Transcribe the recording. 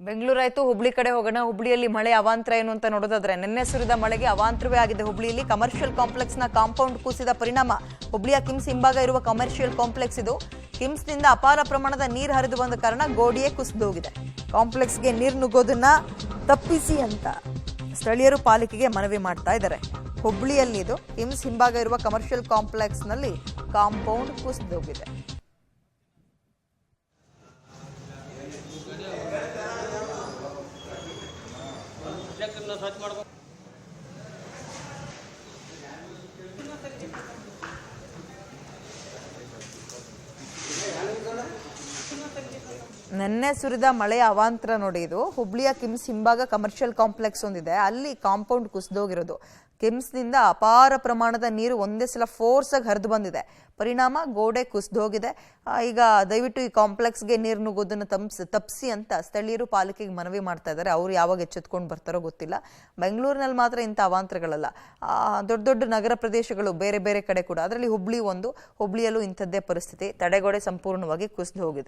ಬೆಂಗಳೂರಾಯ್ತು, ಹುಬ್ಳಿ ಕಡೆ ಹೋಗೋಣ. ಹುಬ್ಳಿಯಲ್ಲಿ ಮಳೆ ಅವಾಂತರ ಏನು ಅಂತ ನೋಡೋದಾದ್ರೆ, ನಿನ್ನೆ ಸುರಿದ ಮಳೆಗೆ ಅವಾಂತರವೇ ಆಗಿದೆ. ಹುಬ್ಳಿಯಲ್ಲಿ ಕಮರ್ಷಿಯಲ್ ಕಾಂಪ್ಲೆಕ್ಸ್ ನ ಕಾಂಪೌಂಡ್ ಕುಸಿದ ಪರಿಣಾಮ ಹುಬ್ಳಿಯ ಕಿಮ್ಸ್ ಹಿಂಭಾಗ ಇರುವ ಕಮರ್ಷಿಯಲ್ ಕಾಂಪ್ಲೆಕ್ಸ್ ಇದು. ಕಿಮ್ಸ್ ನಿಂದ ಅಪಾರ ಪ್ರಮಾಣದ ನೀರು ಹರಿದು ಬಂದ ಕಾರಣ ಗೋಡೆಯೇ ಕುಸಿದೋಗಿದೆ. ಕಾಂಪ್ಲೆಕ್ಸ್ಗೆ ನೀರು ನುಗ್ಗೋದನ್ನ ತಪ್ಪಿಸಿ ಅಂತ ಸ್ಥಳೀಯರು ಪಾಲಿಕೆಗೆ ಮನವಿ ಮಾಡ್ತಾ ಇದ್ದಾರೆ. ಹುಬ್ಳಿಯಲ್ಲಿ ಇದು ಕಿಮ್ಸ್ ಹಿಂಭಾಗ ಇರುವ ಕಮರ್ಷಿಯಲ್ ಕಾಂಪ್ಲೆಕ್ಸ್ ನಲ್ಲಿ ಕಾಂಪೌಂಡ್ ಕುಸಿದೋಗಿದೆ. ನಿನ್ನೆ ಸುರಿದ ಮಳೆಯ ಅವಾಂತರ ನೋಡಿ ಇದು. ಹುಬ್ಳಿಯ ಕಿಮ್ಸ್ ಹಿಂಭಾಗ ಕಮರ್ಷಿಯಲ್ ಕಾಂಪ್ಲೆಕ್ಸ್ ಒಂದಿದೆ, ಅಲ್ಲಿ ಕಾಂಪೌಂಡ್ ಕುಸಿದೋಗಿರೋದು. ಕಿಮ್ಸ್ ನಿಂದ ಅಪಾರ ಪ್ರಮಾಣದ ನೀರು ಒಂದೇ ಸಲ ಫೋರ್ಸ್ ಆಗಿ ಹರಿದು ಬಂದಿದೆ. ಪರಿಣಾಮ ಗೋಡೆ ಕುಸಿದೋಗಿದೆ. ಈಗ ದಯವಿಟ್ಟು ಈ ಕಾಂಪ್ಲೆಕ್ಸ್ಗೆ ನೀರು ನುಗ್ಗೋದನ್ನು ತಪ್ಪಿಸಿ ಅಂತ ಸ್ಥಳೀಯರು ಪಾಲಿಕೆಗೆ ಮನವಿ ಮಾಡ್ತಾ ಇದ್ದಾರೆ. ಅವ್ರು ಯಾವಾಗ ಎಚ್ಚೆತ್ಕೊಂಡು ಬರ್ತಾರೋ ಗೊತ್ತಿಲ್ಲ. ಬೆಂಗಳೂರಿನಲ್ಲಿ ಮಾತ್ರ ಇಂಥ ಅವಾಂತರಗಳಲ್ಲ, ದೊಡ್ಡ ದೊಡ್ಡ ನಗರ ಪ್ರದೇಶಗಳು ಬೇರೆ ಬೇರೆ ಕಡೆ ಕೂಡ, ಅದರಲ್ಲಿ ಹುಬ್ಳಿಯಲ್ಲೂ ಇಂಥದ್ದೇ ಪರಿಸ್ಥಿತಿ. ತಡೆಗೋಡೆ ಸಂಪೂರ್ಣವಾಗಿ ಕುಸಿದು ಹೋಗಿದೆ.